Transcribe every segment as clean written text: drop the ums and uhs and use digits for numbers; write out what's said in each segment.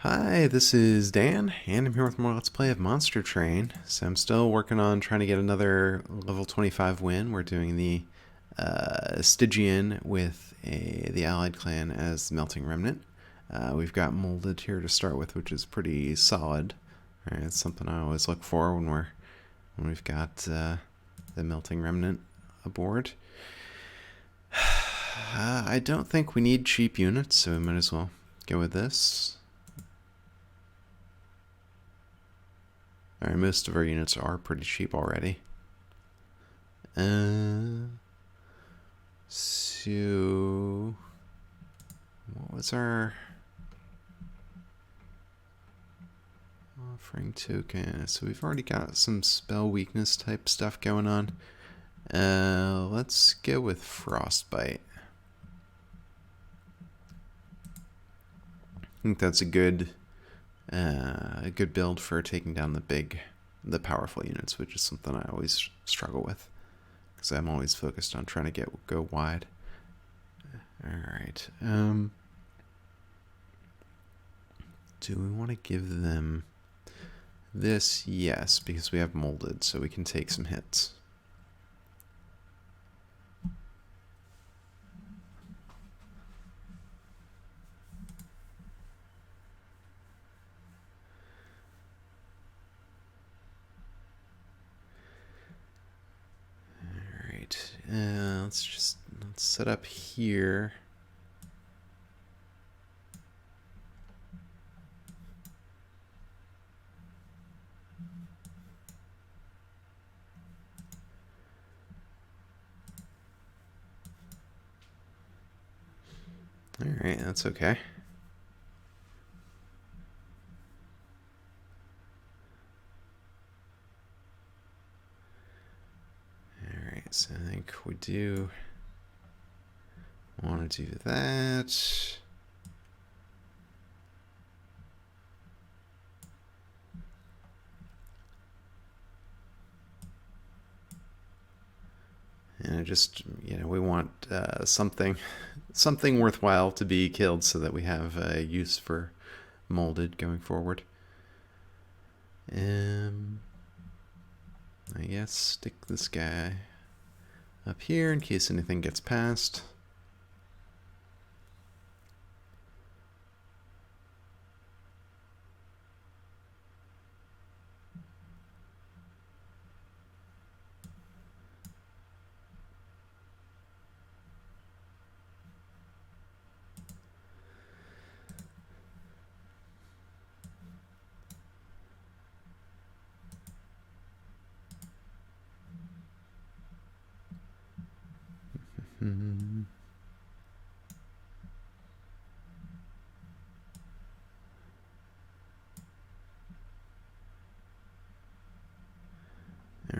Hi, this is Dan, and I'm here with more Let's Play of Monster Train. So I'm still working on trying to get another level 25 win. We're doing the Stygian with the Allied clan as the Melting Remnant. We've got Molded here to start with, which is pretty solid. All right, it's something I always look for when we've got the Melting Remnant aboard. I don't think we need cheap units, so we might as well go with this. Alright, most of our units are pretty cheap already. So what was our offering token? So we've already got some spell weakness type stuff going on. Let's go with Frostbite. I think that's a good build for taking down the powerful units, which is something I always struggle with because I'm always focused on trying to go wide. All right. Do we want to give them this? Yes, because we have Molded, so we can take some hits. Let's set up here. All right, that's okay. All right, so I think we do want to do that. And I just, we want something worthwhile to be killed so that we have use for Molded going forward. I guess stick this guy up here in case anything gets past.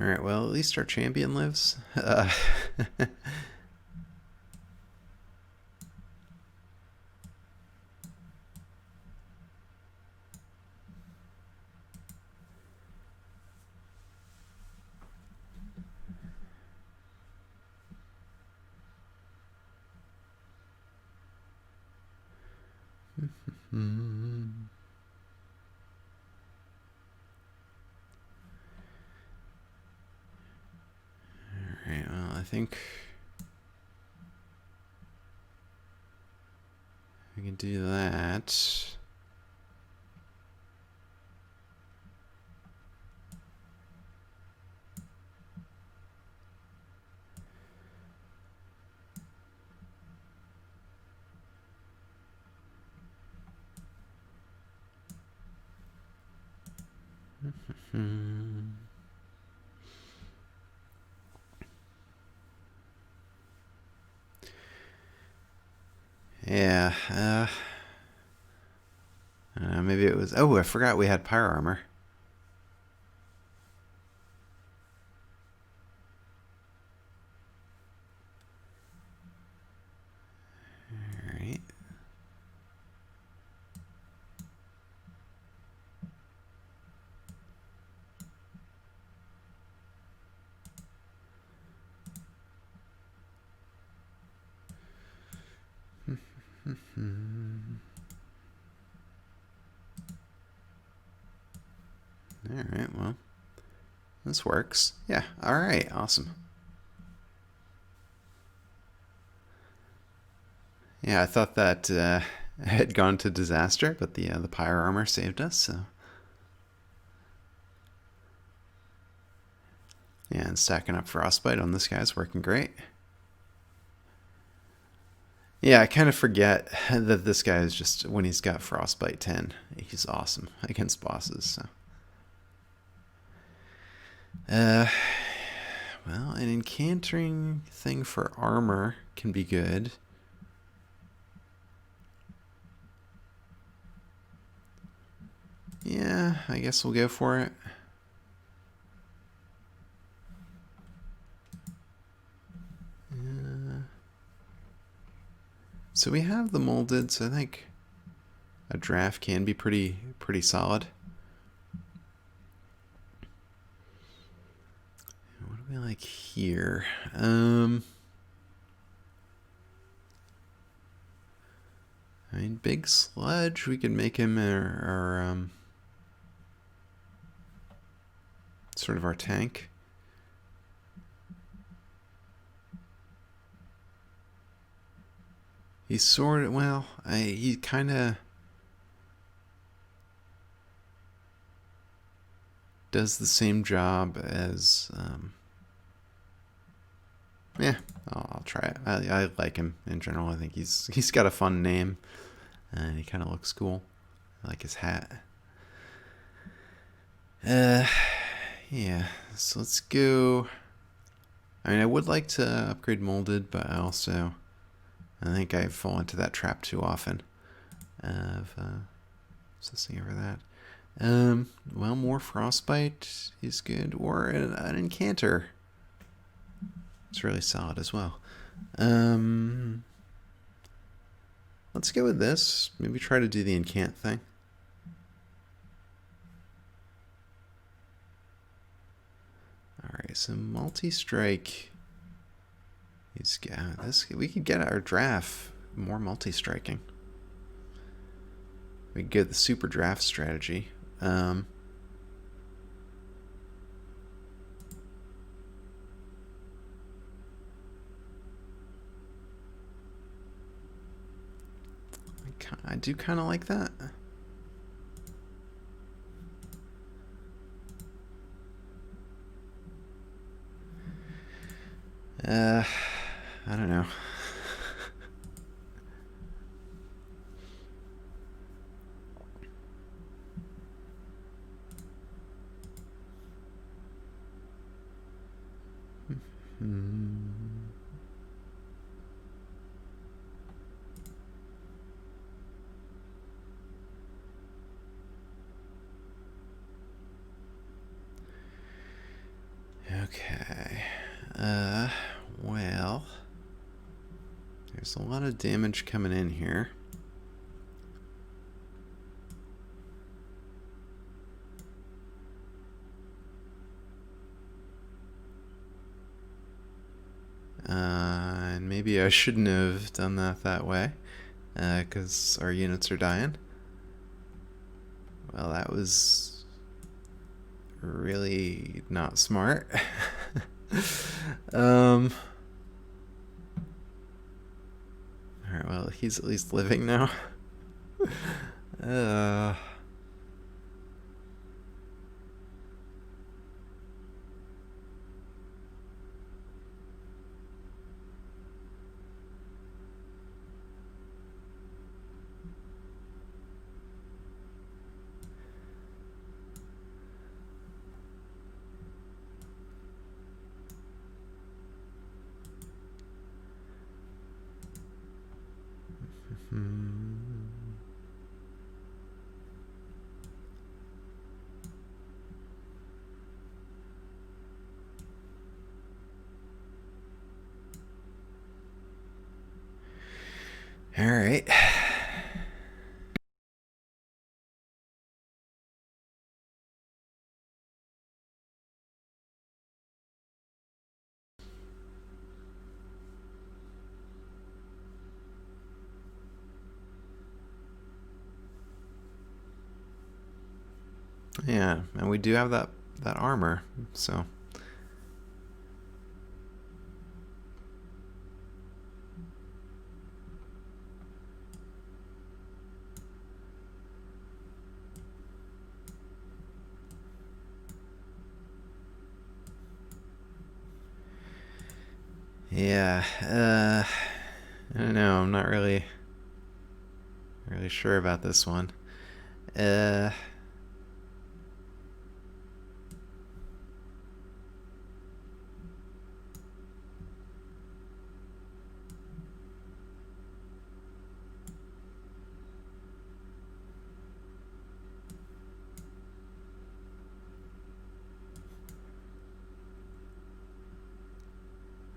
Alright, well, at least our champion lives. Alright, well, I think we can do that. Yeah, maybe it was. Oh, I forgot we had pyro armor. Alright. Alright, well, this works. Yeah, alright, awesome. Yeah, I thought that had gone to disaster, but the pyre armor saved us, so. Yeah, and stacking up frostbite on this guy's working great. Yeah, I kind of forget that this guy is just, when he's got frostbite 10, he's awesome against bosses, so. Uh, well, an encantering thing for armor can be good. Yeah, I guess we'll go for it. So we have the molded, so I think a draft can be pretty solid. What do we like here? I mean, big sludge. We could make him our sort of our tank. He's sort of, well, he kind of does the same job as. Yeah, I'll try it. I like him in general. I think he's got a fun name, and he kind of looks cool. I like his hat. Yeah. So let's go. I mean, I would like to upgrade molded, but I think I fall into that trap too often of obsessing over that. Well, more frostbite is good, or an incanter. It's really solid as well. Let's go with this. Maybe try to do the incant thing. Alright, so multi-strike. We could get our draft more multi-striking. We could get the super draft strategy. I do kind of like that. I don't know. Okay. Well, there's a lot of damage coming in here. And maybe I shouldn't have done that way, because our units are dying. Well, that was really not smart. Alright, well, he's at least living now. Alright. Yeah, and we do have that armor, so. Yeah, I don't know. I'm not really sure about this one. Uh,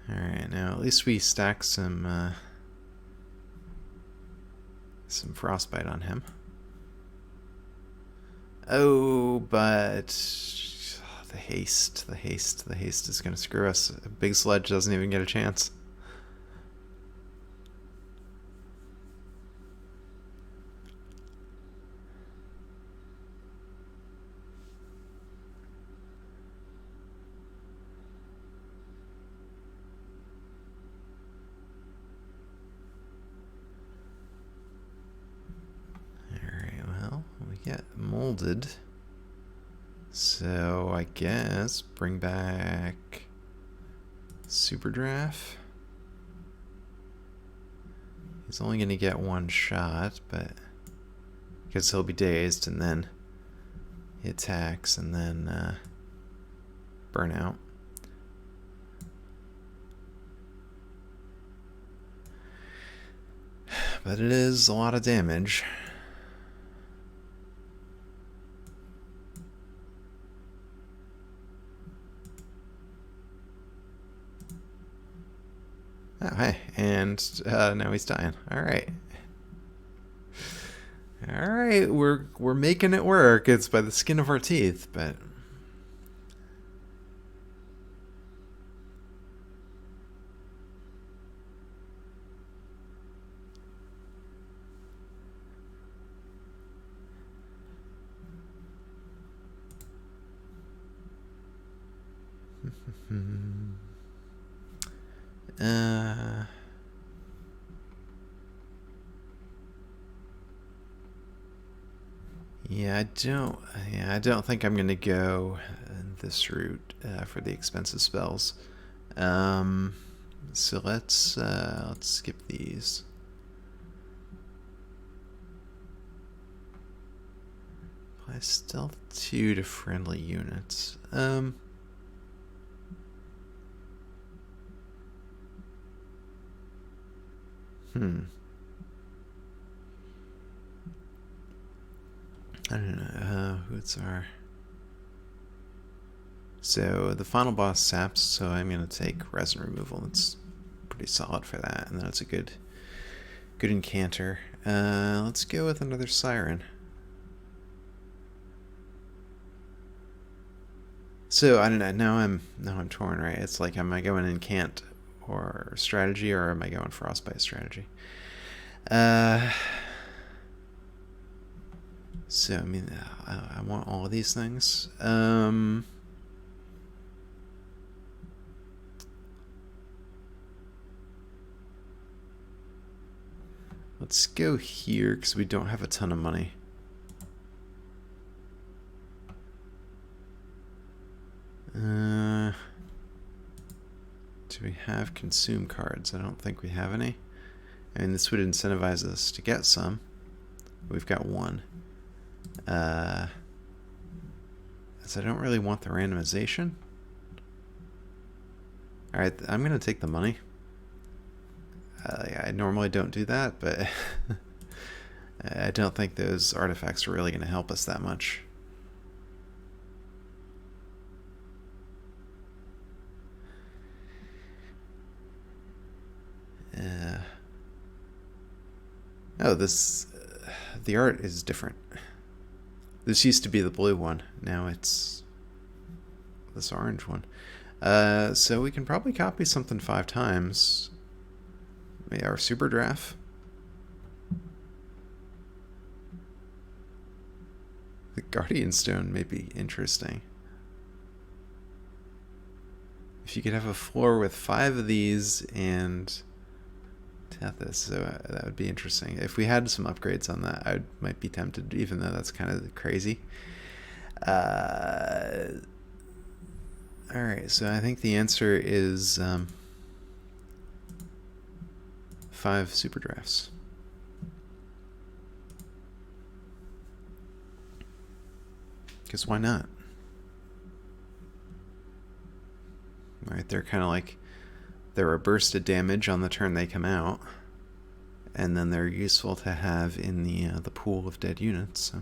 all right, now at least we stack some frostbite on him. Oh, but the haste is gonna screw us. A big sledge doesn't even get a chance. Alright, well, we get molded. So I guess bring back Super Draft. He's only going to get one shot, but because he'll be dazed, and then he attacks, and then burnout. But it is a lot of damage. Oh, hey, and now he's dying. All right. All right, we're making it work. It's by the skin of our teeth, but I don't think I'm gonna go this route for the expensive spells. So let's skip these. Apply stealth 2 to friendly units. I don't know. Who's our... So the final boss saps, so I'm going to take resin removal. That's pretty solid for that, and that's a good incanter. Let's go with another siren. So I don't know. Now I'm torn, right? It's like, am I going incant or strategy, or am I going frostbite strategy? So I mean, I want all of these things. Let's go here because we don't have a ton of money. Do we have consume cards? I don't think we have any. I mean, this would incentivize us to get some. We've got one. So I don't really want the randomization. Alright, I'm going to take the money. I normally don't do that, but I don't think those artifacts are really going to help us that much. Oh, the art is different. This used to be the blue one. Now it's this orange one. So we can probably copy something 5 times. Maybe our super draft. The Guardian Stone may be interesting. If you could have a floor with 5 of these and Tethys, so that would be interesting. If we had some upgrades on that, I might be tempted, even though that's kind of crazy. Alright, so I think the answer is 5 super drafts. Because why not? Right, they're kind of like, they're a burst of damage on the turn they come out, and then they're useful to have in the pool of dead units. So.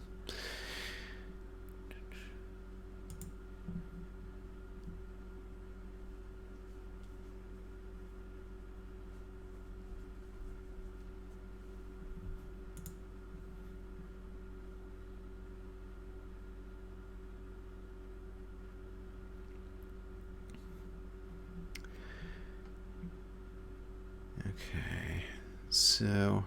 Okay, so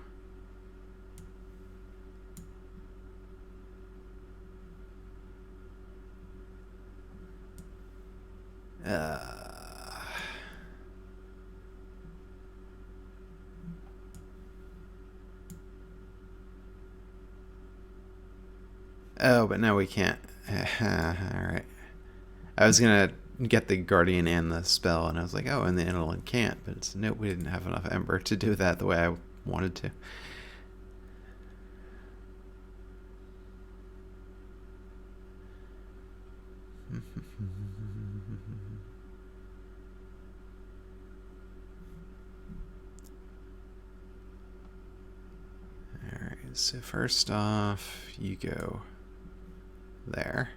oh, but now we can't. Alright. I was gonna get the Guardian and the spell, and I was like, oh, and the Inolent can't, but it's nope, we didn't have enough Ember to do that the way I wanted to. Alright, so first off, you go there.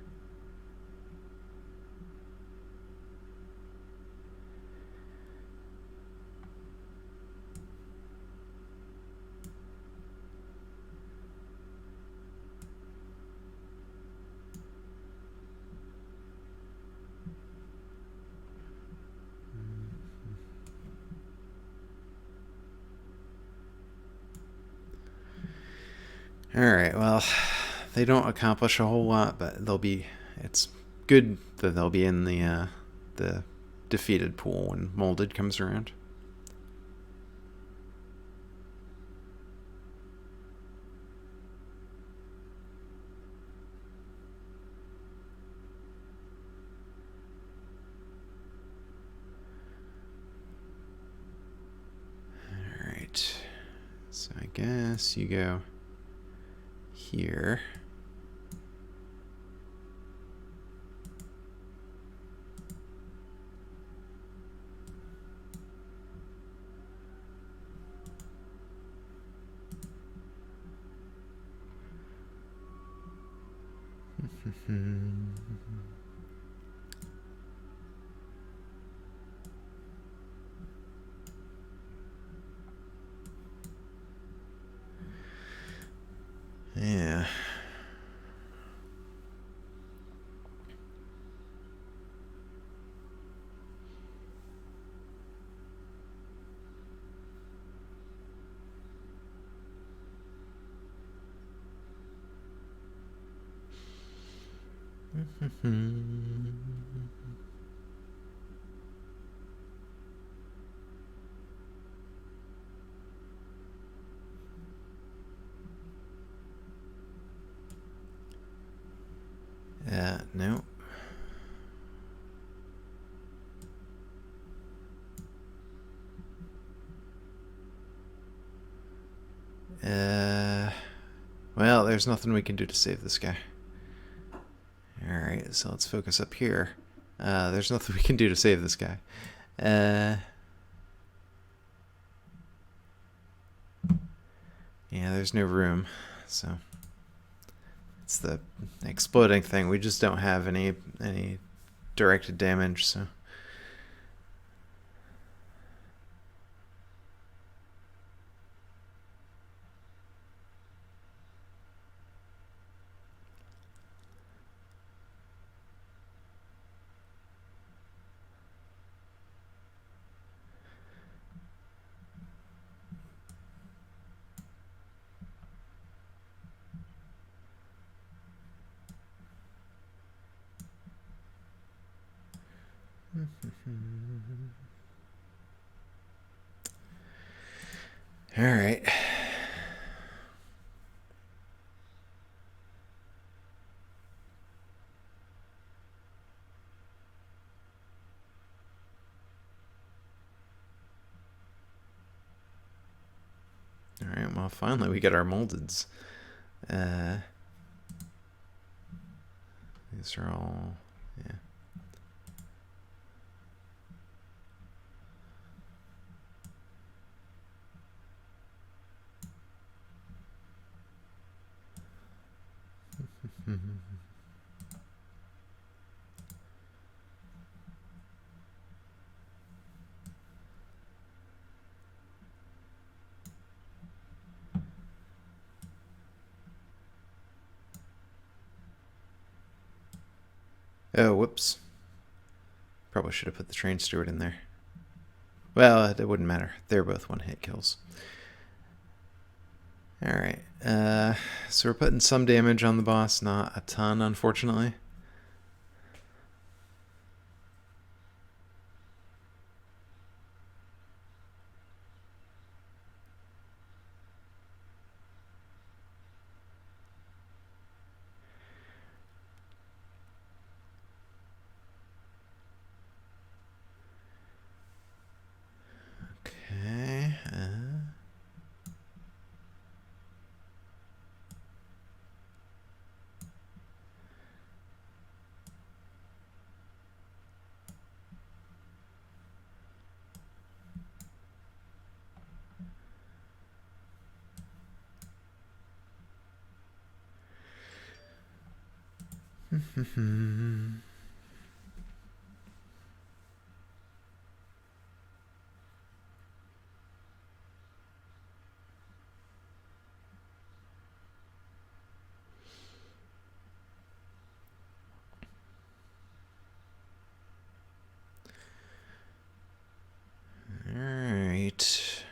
Alright, well, they don't accomplish a whole lot, but they'll be, it's good that they'll be in the defeated pool when Molded comes around. Alright, so I guess you go here. Yeah. No. Well, there's nothing we can do to save this guy. Alright, so let's focus up here. There's nothing we can do to save this guy. Yeah, there's no room, so it's the exploding thing. We just don't have any directed damage, so. All right. All right. Well, finally we get our moldeds. These are all, yeah. Oh, whoops. Probably should have put the train steward in there. Well, it wouldn't matter. They're both one-hit kills. Alright. So we're putting some damage on the boss. Not a ton, unfortunately. Okay. Alright.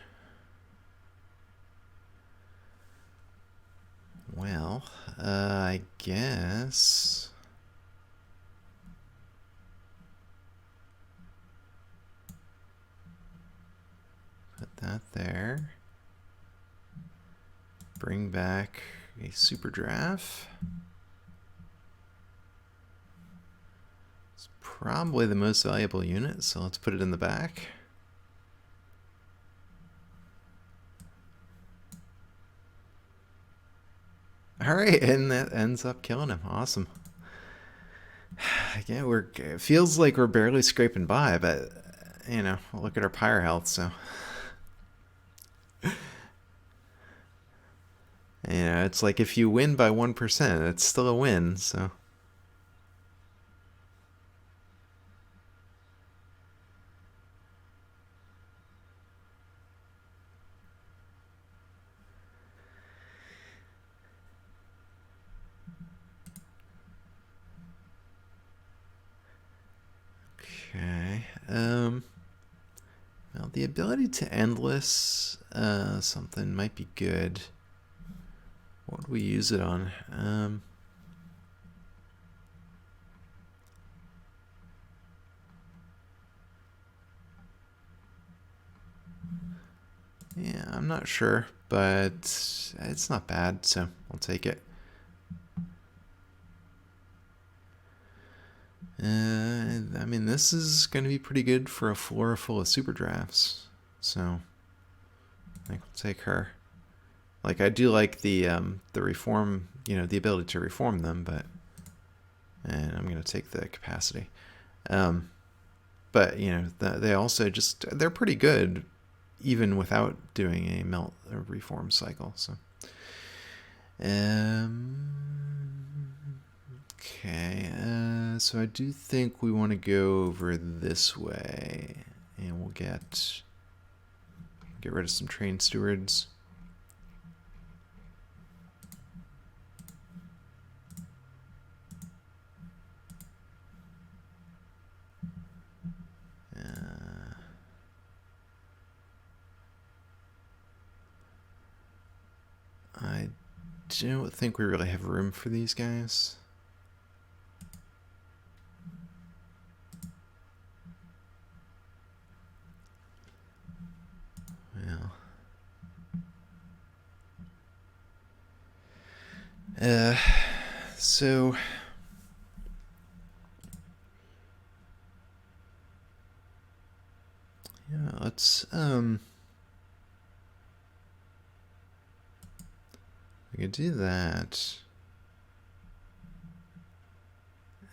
Well, I guess... Put that there. Bring back a super giraffe. It's probably the most valuable unit, so let's put it in the back. Alright, and that ends up killing him. Awesome. Again, it feels like we're barely scraping by, but, you know, look at our pyre health, so... You know, it's like if you win by 1%, it's still a win, so... Okay, well, the ability to endless something might be good. What would we use it on? Yeah, I'm not sure, but it's not bad, so I'll take it. I mean, this is going to be pretty good for a floor full of super drafts, so I think we'll take her. Like, I do like the reform, you know, the ability to reform them, but and I'm going to take the capacity. But you know, they also just they're pretty good, even without doing a reform cycle. So, okay. So I do think we want to go over this way, and we'll get rid of some train stewards. I don't think we really have room for these guys. So yeah, let's we could do that.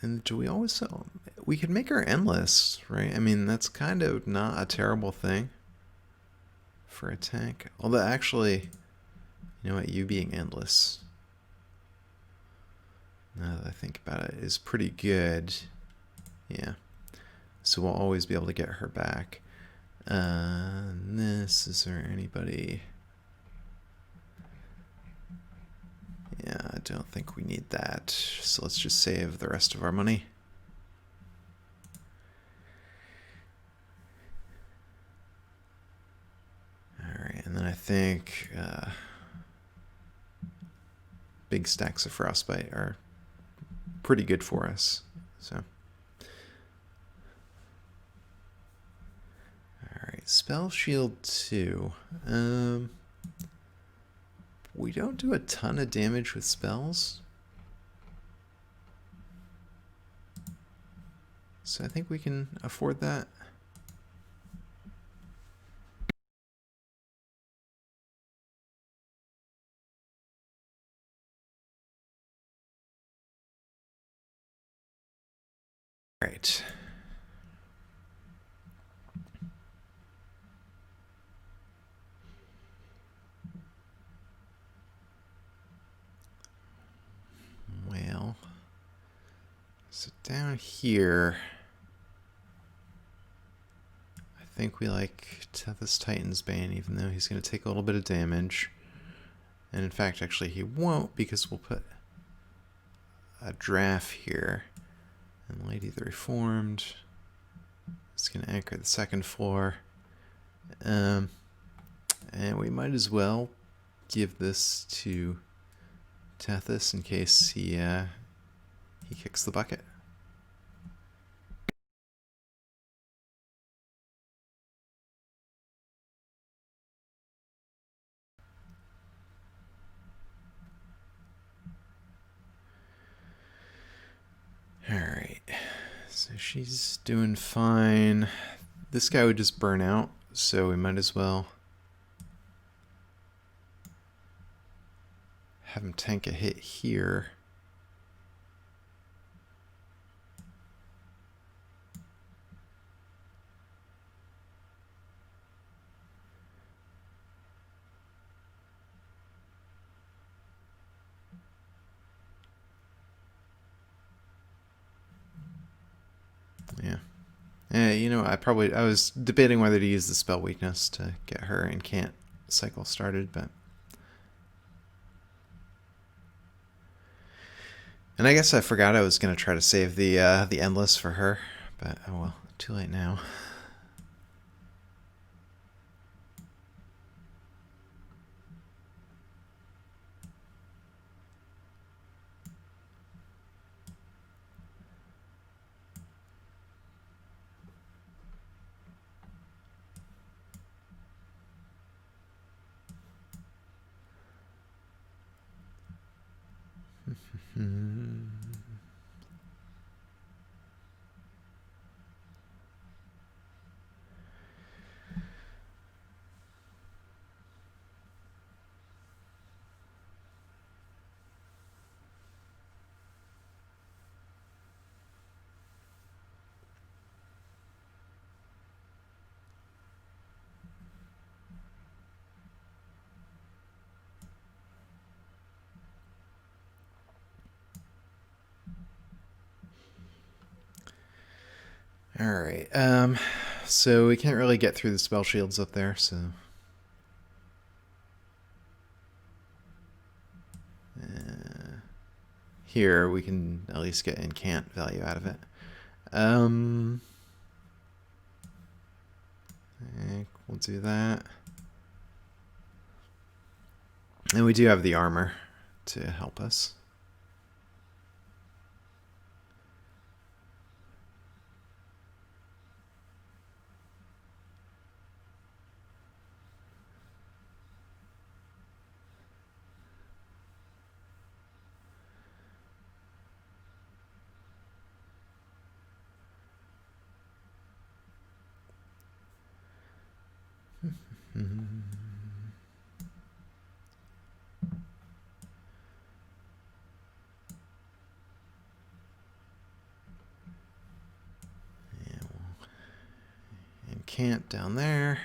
And do we always sell? We could make her endless, right? I mean, that's kind of not a terrible thing for a tank. Although actually, you know what, you being endless, now that I think about it, is pretty good. Yeah. So we'll always be able to get her back. Is there anybody? Yeah, I don't think we need that. So let's just save the rest of our money. Alright, and then I think big stacks of frostbite are pretty good for us. So, alright, spell shield 2. We don't do a ton of damage with spells, so I think we can afford that. Right. Well, so down here, I think we like Tethys Titan's Bane, even though he's going to take a little bit of damage. And in fact, actually, he won't, because we'll put a draft here. And Lady the Reformed is going to anchor the second floor. And we might as well give this to Tethys in case he kicks the bucket. Alright, so she's doing fine. This guy would just burn out, so we might as well have him tank a hit here. Yeah. You know, I was debating whether to use the spell weakness to get her and can't cycle started, but... And I guess I forgot I was going to try to save the Endless for her, but oh well, too late now. Alright, so we can't really get through the spell shields up there, so... Here, we can at least get incant value out of it. We'll do that. And we do have the armor to help us. And Cant down there.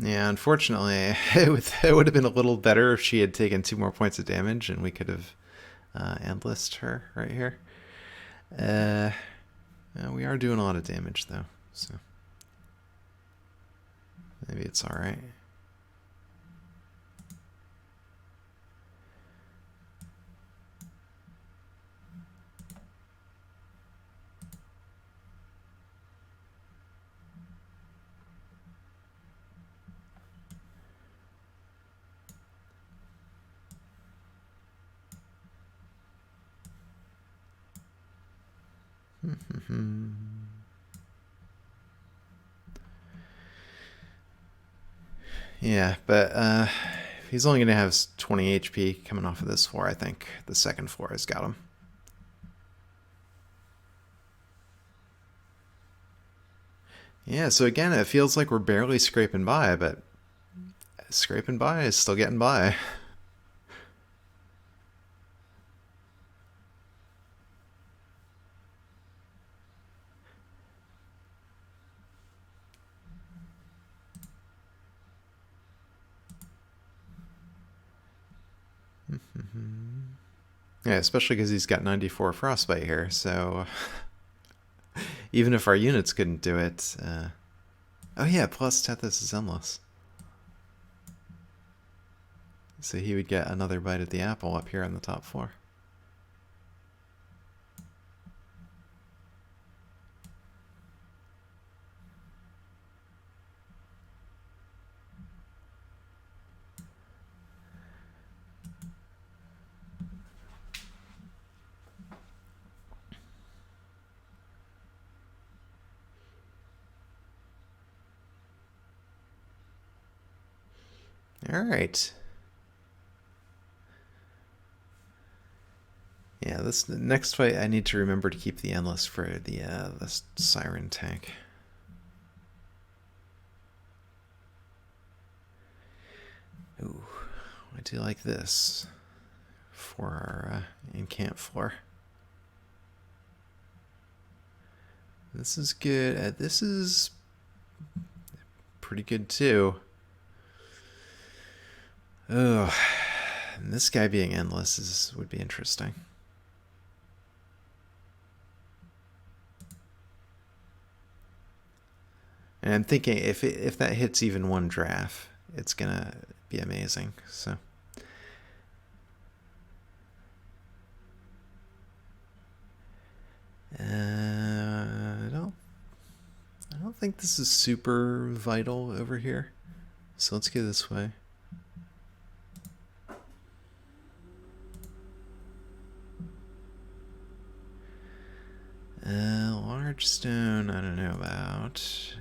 Yeah, unfortunately, it would have been a little better if she had taken 2 more points of damage, and we could have endlessed her right here. We are doing a lot of damage, though, so maybe it's all right. Yeah, but he's only going to have 20 HP coming off of this floor, I think. The second floor has got him. Yeah, so again, it feels like we're barely scraping by, but scraping by is still getting by. Yeah, especially because he's got 94 frostbite here, so even if our units couldn't do it... Oh yeah, plus Tethys is endless. So he would get another bite at the apple up here on the top floor. All right. Yeah, this next fight I need to remember to keep the endless for the siren tank. Ooh, I do like this for our encamp floor. This is good. This is pretty good too. Oh, and this guy being endless would be interesting. And I'm thinking if that hits even one draft, it's gonna be amazing. So. I don't think this is super vital over here. So let's go this way. Large stone, I don't know about.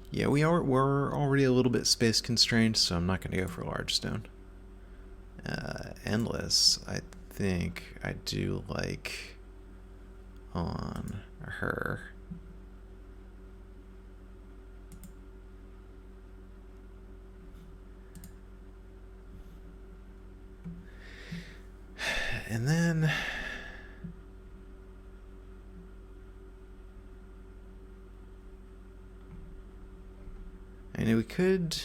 Yeah, we're already a little bit space constrained, so I'm not going to go for large stone. Endless, I think I do like on her. And then I know we could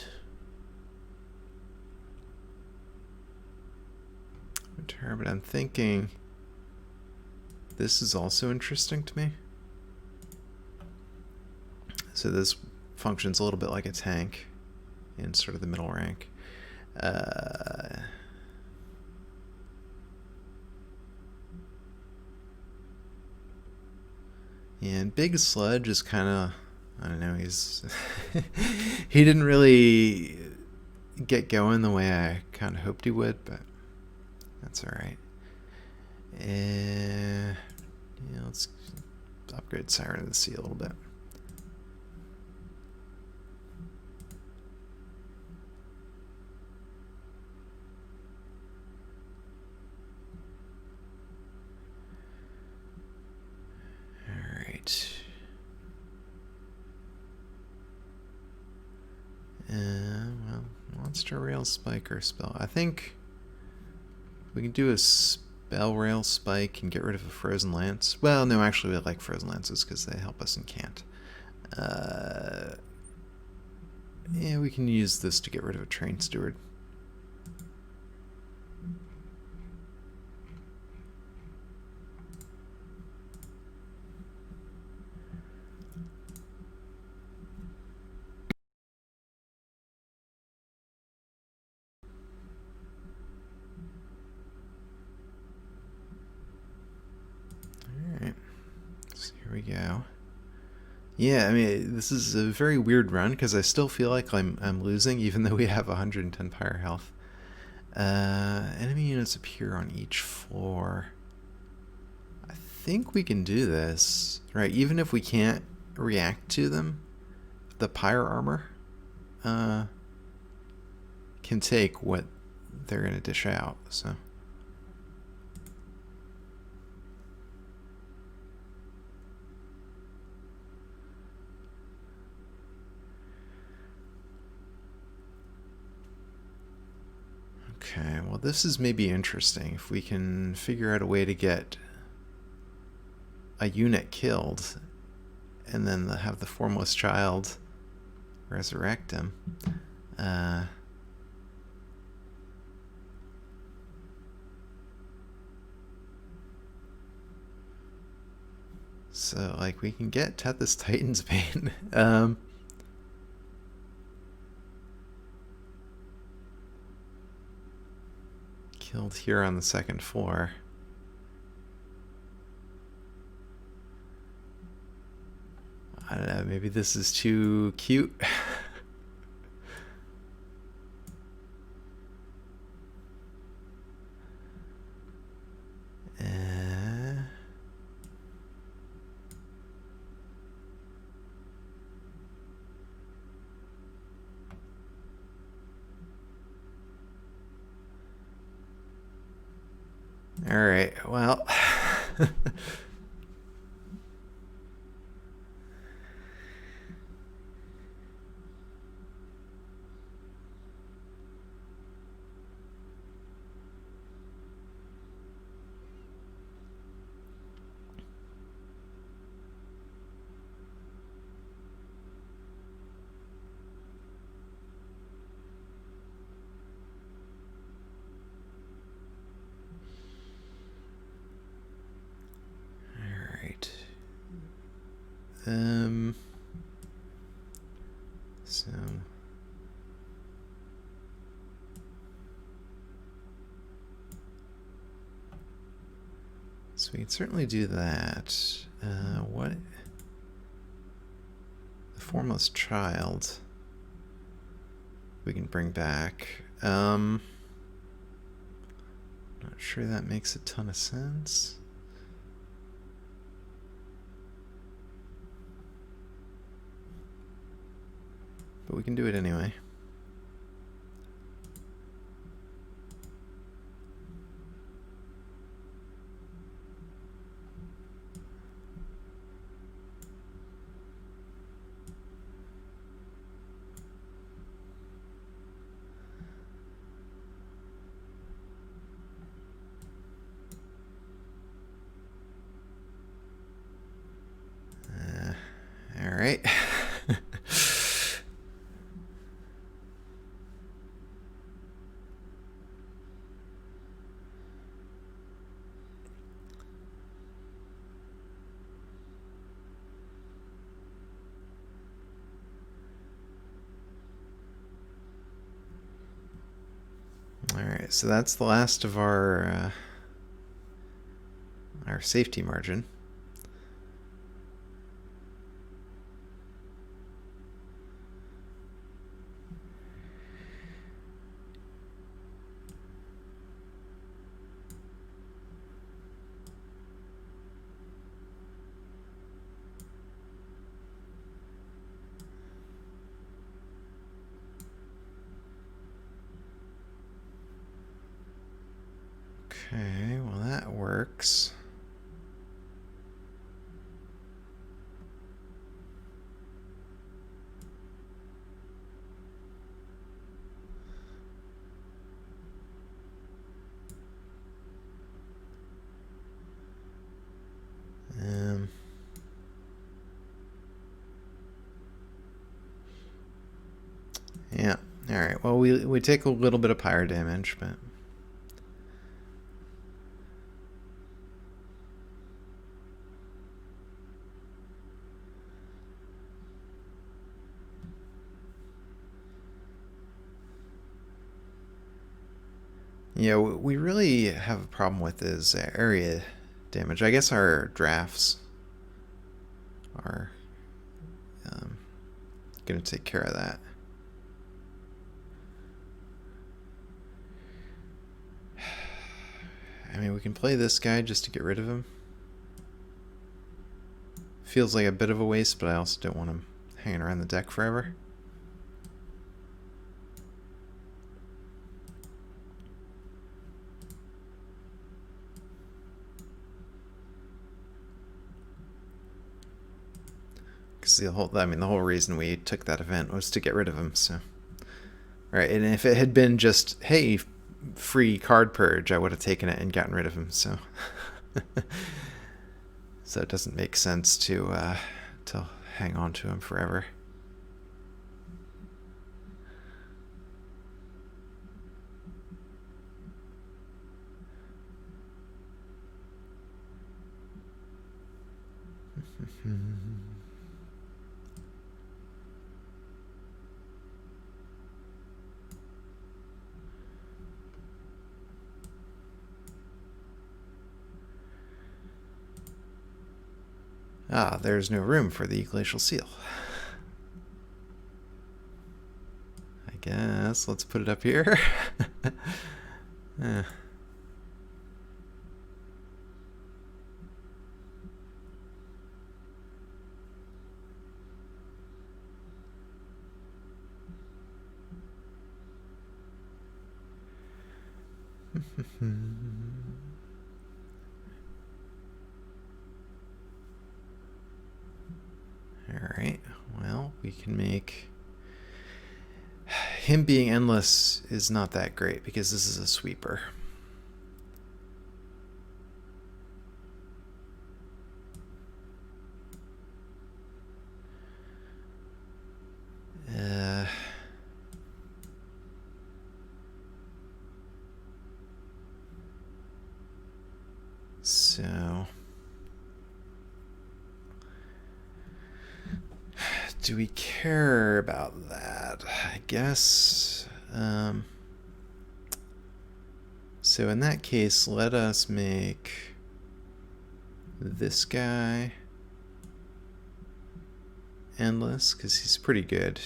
return, but I'm thinking this is also interesting to me. So this functions a little bit like a tank in sort of the middle rank. And Big Sludge is kind of, I don't know, he's he didn't really get going the way I kind of hoped he would, but that's all right. Yeah, let's upgrade Siren of the Sea a little bit. All right. Well, Monster Rail Spike or Spell. I think we can do a Spell Rail Spike and get rid of a Frozen Lance. Well, no, actually, we like Frozen Lances because they help us in Cant. Yeah, we can use this to get rid of a Train Steward. Alright, so here we go. Yeah, I mean, this is a very weird run because I still feel like I'm losing even though we have 110 Pyre health. Enemy units appear on each floor. I think we can do this, right? Even if we can't react to them, the Pyre armor can take what they're going to dish out, so... Okay, well this is maybe interesting. If we can figure out a way to get a unit killed and then have the Formless Child resurrect him. So, like, we can get Tethys Titan's Bane. Killed here on the second floor. I don't know, maybe this is too cute. Alright, well... So we can certainly do that. What? The Formless Child we can bring back. Not sure that makes a ton of sense. But we can do it anyway. All right. Alright, so that's the last of our safety margin. Okay, well that works. Yeah. All right. Well, we take a little bit of pyre damage, but yeah, we really have a problem with is area damage. I guess our drafts are going to take care of that. I mean, we can play this guy just to get rid of him. Feels like a bit of a waste, but I also don't want him hanging around the deck forever. Because the whole reason we took that event was to get rid of him. So, right, and if it had been just, hey, free card purge, I would have taken it and gotten rid of him. So, so it doesn't make sense to hang on to him forever. Ah, there's no room for the Glacial Seal. I guess let's put it up here. eh. Alright, well, we can make... Him being endless is not that great because this is a sweeper. So... Do we care about that? I guess. So in that case, let us make this guy endless, because he's pretty good.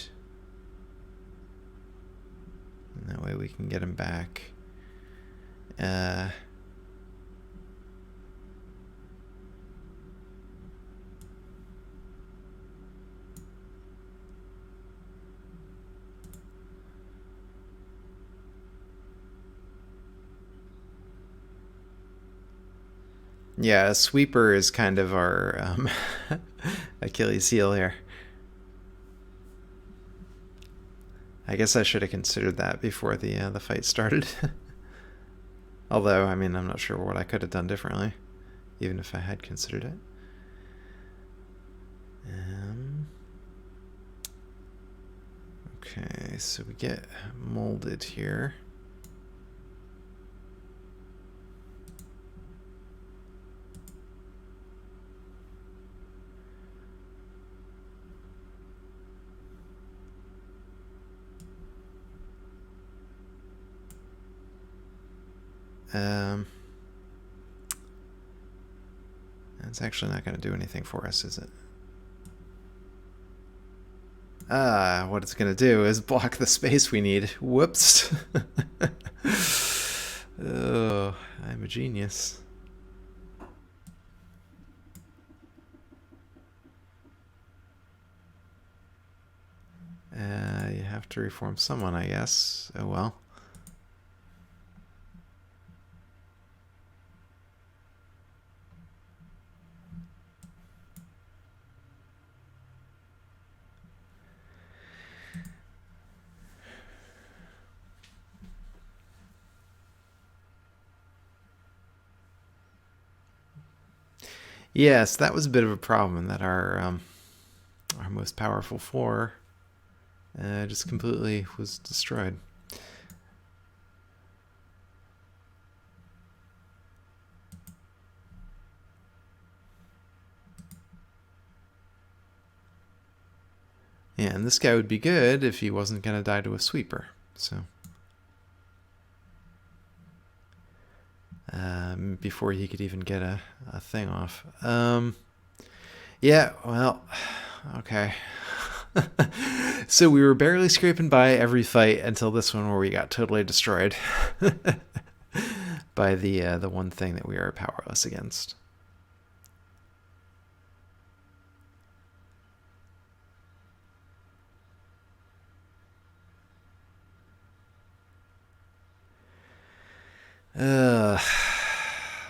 And that way we can get him back. Yeah, a sweeper is kind of our Achilles heel here. I guess I should have considered that before the fight started. Although, I mean, I'm not sure what I could have done differently, even if I had considered it. Okay, so we get molded here. That's actually not going to do anything for us, is it? What it's going to do is block the space we need. Whoops. Oh, I'm a genius. You have to reform someone, I guess. Oh well. Yes, that was a bit of a problem that our most powerful four just completely was destroyed. Yeah, and this guy would be good if he wasn't going to die to a sweeper. So before he could even get a thing off. Yeah, well, okay. So we were barely scraping by every fight until this one where we got totally destroyed by the one thing that we are powerless against.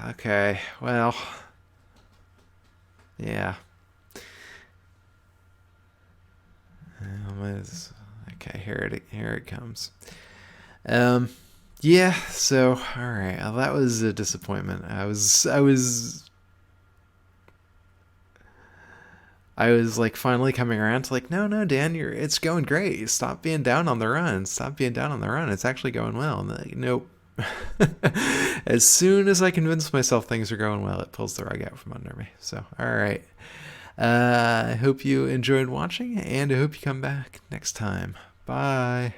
Okay, well, yeah. Okay, here it comes. Yeah. So, all right. Well, that was a disappointment. I was like finally coming around to like, no, Dan, it's going great. Stop being down on the run. Stop being down on the run. It's actually going well. And like, nope. As soon as I convince myself things are going well, it pulls the rug out from under me. So, all right. I hope you enjoyed watching, and I hope you come back next time. Bye.